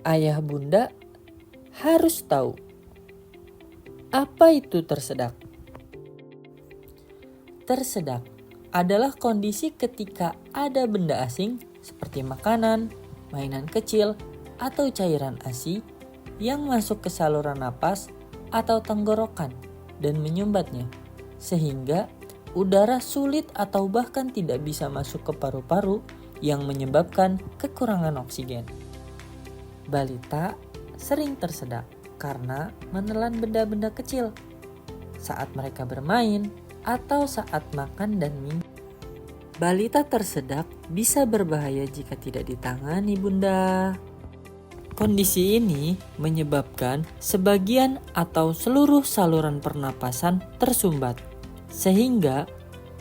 ayah bunda harus tahu apa itu tersedak. Tersedak adalah kondisi ketika ada benda asing seperti makanan, mainan kecil, atau cairan ASI yang masuk ke saluran napas atau tenggorokan dan menyumbatnya, sehingga udara sulit atau bahkan tidak bisa masuk ke paru-paru yang menyebabkan kekurangan oksigen. Balita sering tersedak karena menelan benda-benda kecil saat mereka bermain atau saat makan dan minum. Balita tersedak bisa berbahaya jika tidak ditangani, Bunda. Kondisi ini menyebabkan sebagian atau seluruh saluran pernapasan tersumbat, sehingga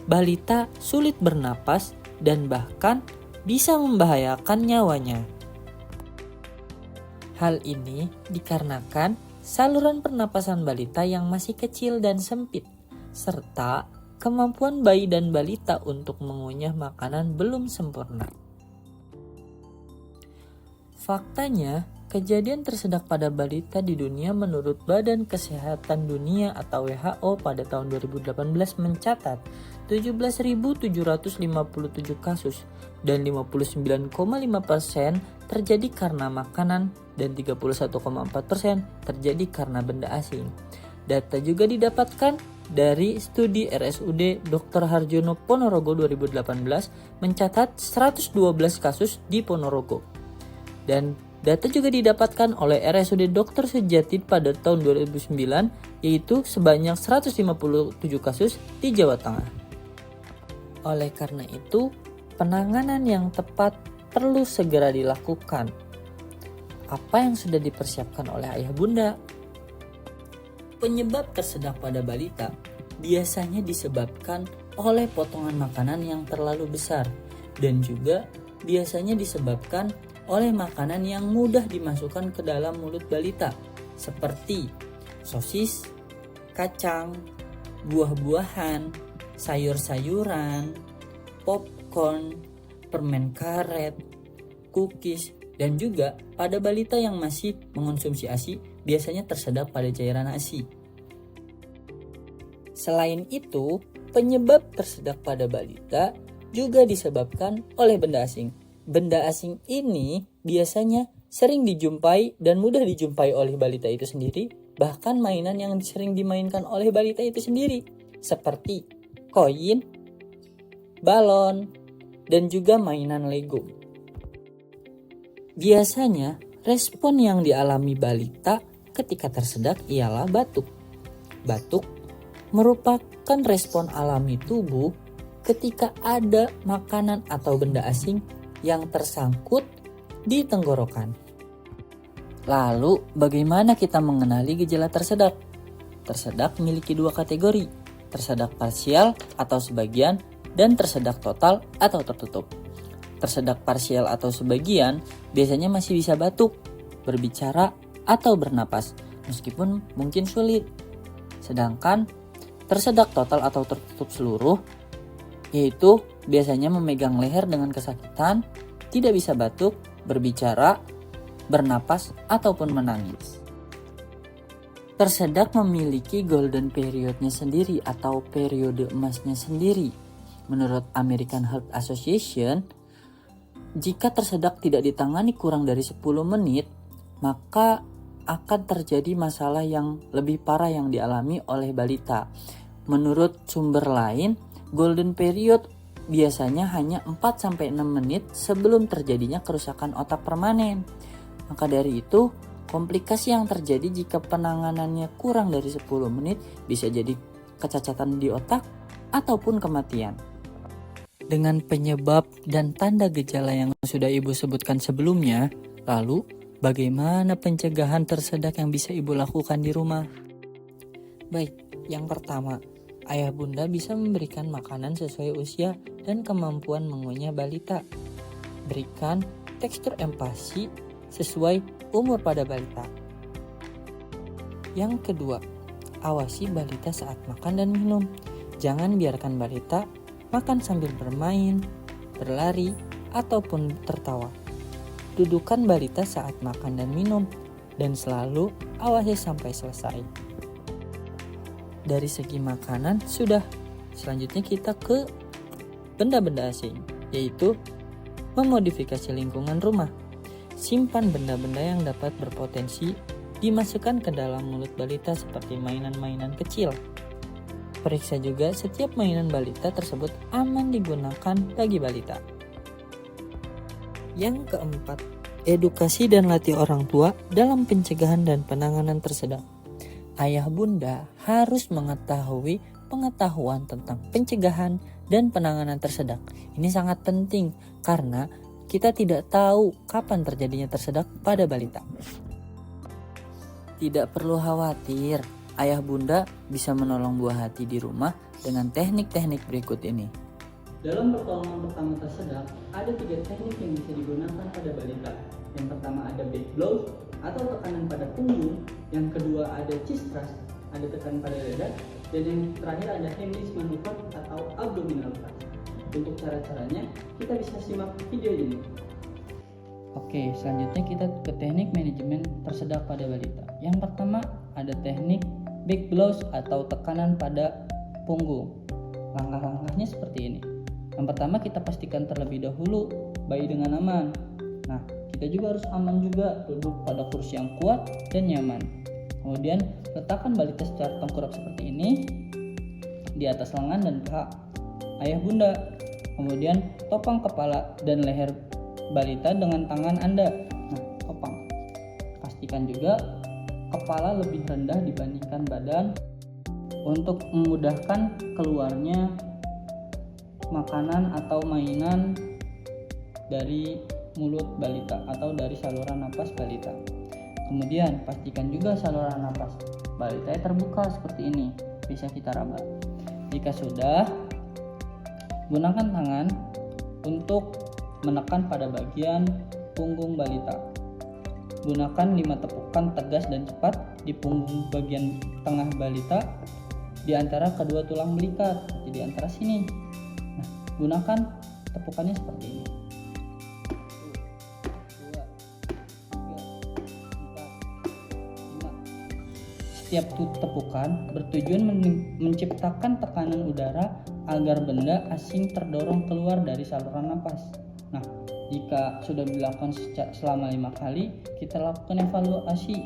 balita sulit bernapas dan bahkan bisa membahayakan nyawanya. Hal ini dikarenakan saluran pernapasan balita yang masih kecil dan sempit, serta kemampuan bayi dan balita untuk mengunyah makanan belum sempurna. Faktanya, kejadian tersedak pada balita di dunia menurut Badan Kesehatan Dunia atau WHO pada tahun 2018 mencatat 17.757 kasus dan 59,5% terjadi karena makanan dan 31,4% terjadi karena benda asing. Data juga didapatkan dari studi RSUD Dr. Harjono Ponorogo 2018 mencatat 112 kasus di Ponorogo. Dan data juga didapatkan oleh RSUD Dr. Sujatid pada tahun 2009 yaitu sebanyak 157 kasus di Jawa Tengah. Oleh karena itu, penanganan yang tepat perlu segera dilakukan. Apa yang sudah dipersiapkan oleh ayah bunda? Penyebab tersedak pada balita biasanya disebabkan oleh potongan makanan yang terlalu besar dan juga biasanya disebabkan oleh makanan yang mudah dimasukkan ke dalam mulut balita seperti sosis, kacang, buah-buahan, sayur-sayuran, popcorn, permen karet, cookies, dan juga pada balita yang masih mengonsumsi ASI biasanya tersedak pada cairan ASI. Selain itu, penyebab tersedak pada balita juga disebabkan oleh benda asing. Benda asing ini biasanya sering dijumpai dan mudah dijumpai oleh balita itu sendiri, bahkan mainan yang sering dimainkan oleh balita itu sendiri, seperti koin, balon, dan juga mainan Lego. Biasanya, respon yang dialami balita ketika tersedak ialah batuk. Batuk merupakan respon alami tubuh ketika ada makanan atau benda asing yang tersangkut di tenggorokan. Lalu, bagaimana kita mengenali gejala tersedak? Tersedak memiliki dua kategori, tersedak parsial atau sebagian, dan tersedak total atau tertutup. Tersedak parsial atau sebagian biasanya masih bisa batuk, berbicara, atau bernapas, meskipun mungkin sulit. Sedangkan tersedak total atau tertutup seluruh, yaitu biasanya memegang leher dengan kesakitan, tidak bisa batuk, berbicara, bernapas, ataupun menangis. Tersedak memiliki golden periodnya sendiri atau periode emasnya sendiri. Menurut American Heart Association, jika tersedak tidak ditangani kurang dari 10 menit, maka akan terjadi masalah yang lebih parah yang dialami oleh balita. Menurut sumber lain, golden period biasanya hanya 4-6 menit sebelum terjadinya kerusakan otak permanen. Maka dari itu, komplikasi yang terjadi jika penanganannya kurang dari 10 menit bisa jadi kecacatan di otak ataupun kematian. Dengan penyebab dan tanda gejala yang sudah Ibu sebutkan sebelumnya, lalu bagaimana pencegahan tersedak yang bisa Ibu lakukan di rumah? Baik, yang pertama, ayah bunda bisa memberikan makanan sesuai usia dan kemampuan mengunyah balita. Berikan tekstur empasi sesuai umur pada balita. Yang kedua, awasi balita saat makan dan minum. Jangan biarkan balita makan sambil bermain, berlari, ataupun tertawa. Dudukan balita saat makan dan minum, dan selalu awasi sampai selesai. Dari segi makanan sudah. Selanjutnya kita ke benda-benda asing, yaitu memodifikasi lingkungan rumah. Simpan benda-benda yang dapat berpotensi dimasukkan ke dalam mulut balita seperti mainan-mainan kecil. Periksa juga setiap mainan balita tersebut aman digunakan bagi balita. Yang keempat, edukasi dan latih orang tua dalam pencegahan dan penanganan tersedak. Ayah bunda harus mengetahui pengetahuan tentang pencegahan dan penanganan tersedak. Ini sangat penting karena kita tidak tahu kapan terjadinya tersedak pada balita. Tidak perlu khawatir, ayah bunda bisa menolong buah hati di rumah dengan teknik-teknik berikut ini. Dalam pertolongan pertama tersedak, ada 3 teknik yang bisa digunakan pada balita. Yang pertama ada back blow atau tekanan pada punggung, yang kedua ada chest thrust, ada tekanan pada dada, dan yang terakhir ada Heimlich maneuver atau abdominal thrust. Untuk cara-caranya, kita bisa simak video ini. Oke, selanjutnya kita ke teknik manajemen tersedak pada balita. Yang pertama ada teknik back blows atau tekanan pada punggung. Langkah-langkahnya seperti ini. Yang pertama kita pastikan terlebih dahulu bayi dengan aman. Nah, kita juga harus aman juga, duduk pada kursi yang kuat dan nyaman. Kemudian letakkan balita secara tengkurap seperti ini di atas lengan dan paha ayah bunda. Kemudian topang kepala dan leher balita dengan tangan Anda. Nah, topang. Pastikan juga kepala lebih rendah dibandingkan badan untuk memudahkan keluarnya makanan atau mainan dari mulut balita atau dari saluran napas balita. Kemudian pastikan juga saluran napas balita terbuka seperti ini, bisa kita raba. Jika sudah, gunakan tangan untuk menekan pada bagian punggung balita. Gunakan 5 tepukan tegas dan cepat di punggung bagian tengah balita di antara kedua tulang belikat, di antara sini. Nah, gunakan tepukannya seperti ini. 1, 2, 3, 4, 5. Setiap tepukan bertujuan menciptakan tekanan udara agar benda asing terdorong keluar dari saluran napas. Nah, jika sudah dilakukan selama 5 kali, kita lakukan evaluasi.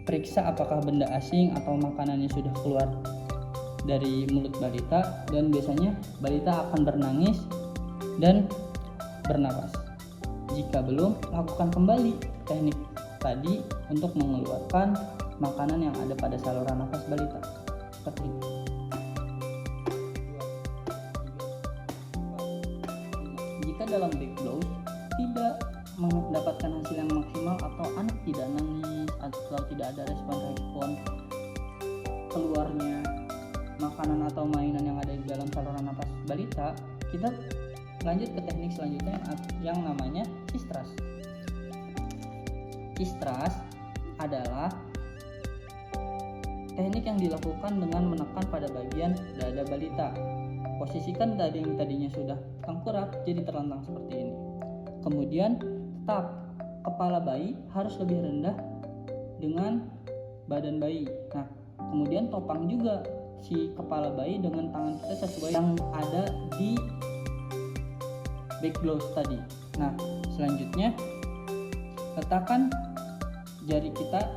Periksa apakah benda asing atau makanannya sudah keluar dari mulut balita, dan biasanya balita akan bernangis dan bernapas. Jika belum, lakukan kembali teknik tadi untuk mengeluarkan makanan yang ada pada saluran nafas balita. Seperti ini. Jika dalam back blow tidak mendapatkan hasil yang maksimal atau anak tidak nangis atau tidak ada respon keluarnya makanan atau mainan yang ada di dalam saluran napas balita, kita lanjut ke teknik selanjutnya yang namanya chest thrust. Chest thrust adalah teknik yang dilakukan dengan menekan pada bagian dada balita. Posisikan dada yang tadinya sudah tengkurap jadi terlentang seperti ini. Kemudian tetap kepala bayi harus lebih rendah dengan badan bayi. Nah, kemudian topang juga si kepala bayi dengan tangan kita sesuai yang ada di back blows tadi. Nah, selanjutnya letakkan jari kita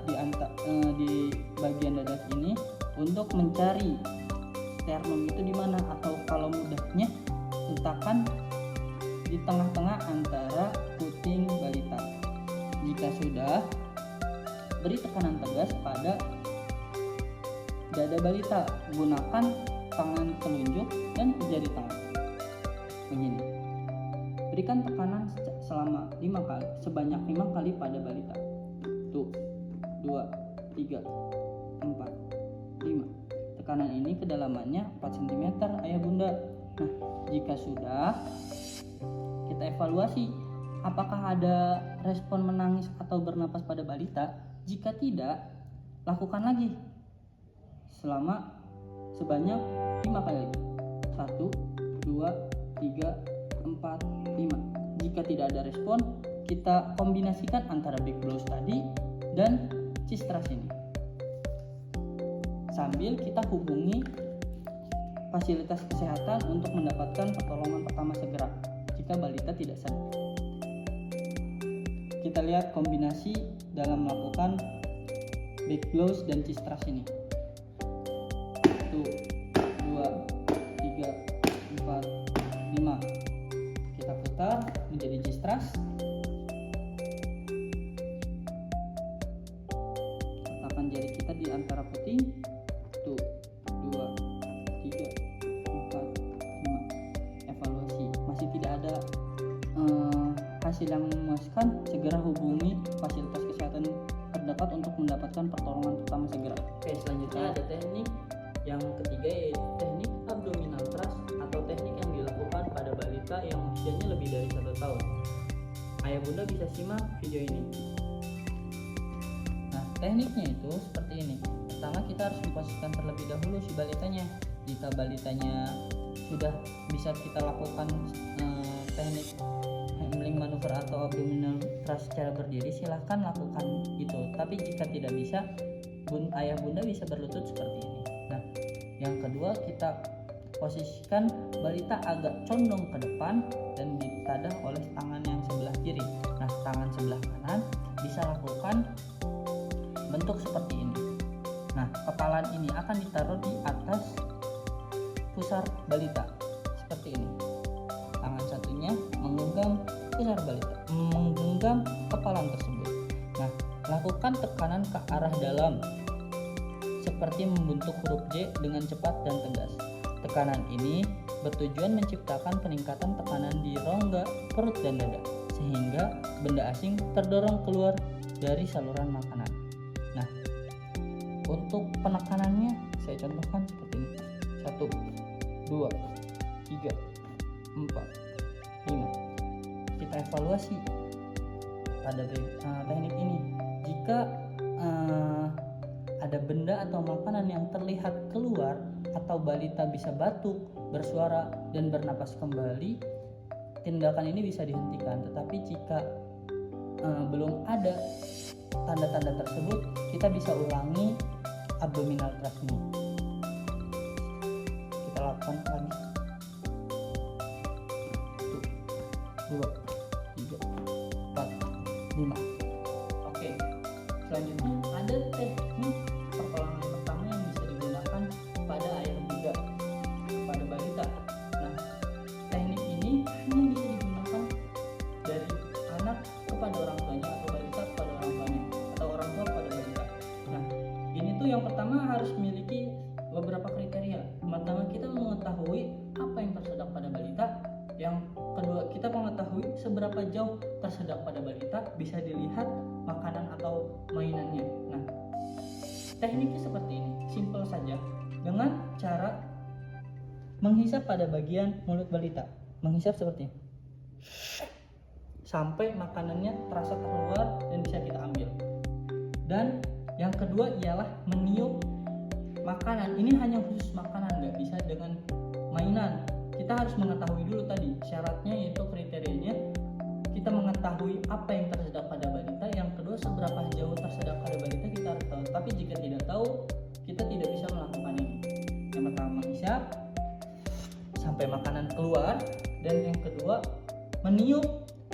di bagian dada ini untuk mencari sternum itu di mana, atau kalau mudahnya letakkan di tengah-tengah antara puting balita. Jika sudah, beri tekanan tegas pada dada balita. Gunakan tangan telunjuk dan jari tangan. Begini. Berikan tekanan selama 5 kali, sebanyak 5 kali pada balita. 1, 2, 3, 4, 5. Tekanan ini kedalamannya 4 cm ayah bunda. Nah, jika sudah, kita evaluasi apakah ada respon menangis atau bernapas pada balita. Jika tidak, lakukan lagi sebanyak 5 kali. 1, 2, 3, 4, 5. Jika tidak ada respon, kita kombinasikan antara Big Blows tadi dan Cistras ini. Sambil kita hubungi fasilitas kesehatan untuk mendapatkan pertolongan pertama segera jika balita tidak sadar. Kita lihat kombinasi dalam melakukan Big Blows dan Cistras ini. 1, 2, 3, 4, 5. Kita putar menjadi Cistras. Letakkan jari kita di antara puting. 1, 2, 3, 4, 5. Evaluasi. Masih tidak ada hasil yang memuaskan, segera hubungi fasilitas kesehatan terdekat untuk mendapatkan pertolongan pertama segera. Oke, selanjutnya ada teknik yang ketiga, yaitu teknik abdominal thrust atau teknik yang dilakukan pada balita yang usianya lebih dari 1 tahun. Ayah bunda bisa simak video ini. Nah, tekniknya itu seperti ini. Pertama, kita harus memposisikan terlebih dahulu si balitanya. Jika balitanya sudah bisa kita lakukan teknik handling manuver atau abdominal thrust secara berdiri, silahkan lakukan itu. Tapi jika tidak bisa, ayah bunda bisa berlutut seperti ini. Nah, yang kedua, kita posisikan balita agak condong ke depan dan ditadah oleh tangan yang sebelah kiri. Nah, tangan sebelah kanan bisa lakukan bentuk seperti ini. Nah, kepalan ini akan ditaruh di atas pusar balita seperti ini. Tangan satunya menggenggam pusar balita, menggenggam kepalan tersebut. Nah, lakukan tekanan ke arah dalam seperti membentuk huruf J dengan cepat dan tegas. Tekanan ini bertujuan menciptakan peningkatan tekanan di rongga perut dan dada, sehingga benda asing terdorong keluar dari saluran makanan. Nah, untuk penekanannya saya contohkan seperti ini. 1, 2, 3, 4, 5. Kita evaluasi pada teknik ini. Jika ada benda atau makanan yang terlihat keluar atau balita bisa batuk, bersuara, dan bernapas kembali, tindakan ini bisa dihentikan. Tetapi jika belum ada tanda-tanda tersebut, kita bisa ulangi abdominal thrust ini. Kita lakukan lagi. 1, 2, 3, 4, 5. Oke, selanjutnya ada teknik pertolongan pertama yang bisa digunakan pada ayah bunda pada balita. Nah, teknik ini hanya bisa digunakan dari anak kepada orang tuanya atau balita kepada orang tuanya atau orang tua kepada balita. Nah, ini tuh yang pertama harus memiliki beberapa kriteria. Pertama, kita mengetahui apa yang tersedak pada balita. Yang kedua, kita mengetahui seberapa jauh tersedak pada balita, bisa dilihat makanan atau mainannya. Nah, tekniknya seperti ini, simpel saja, dengan cara menghisap pada bagian mulut balita. Menghisap seperti ini sampai makanannya terasa keluar dan bisa kita ambil. Dan yang kedua ialah meniup makanan. Ini hanya khusus makanan, nggak bisa dengan mainan. Kita harus mengetahui dulu tadi syaratnya, yaitu kriterianya kita mengetahui apa yang tersedak pada balita. Yang kedua, seberapa jauh tersedak pada balita kita harus tahu. Tapi jika tidak tahu, kita tidak bisa melakukan ini. Yang pertama, menghisap sampai makanan keluar, dan yang kedua, meniup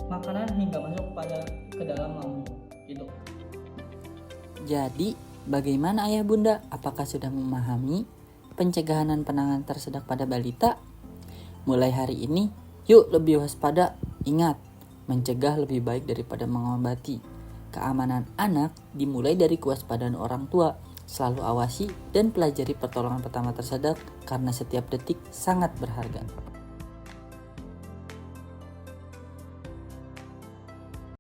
makanan hingga masuk ke dalam lambung. Gitu. Jadi, bagaimana ayah bunda? Apakah sudah memahami pencegahan dan penanganan tersedak pada balita? Mulai hari ini, yuk lebih waspada. Ingat, mencegah lebih baik daripada mengobati. Keamanan anak dimulai dari kewaspadaan orang tua. Selalu awasi dan pelajari pertolongan pertama tersedak karena setiap detik sangat berharga.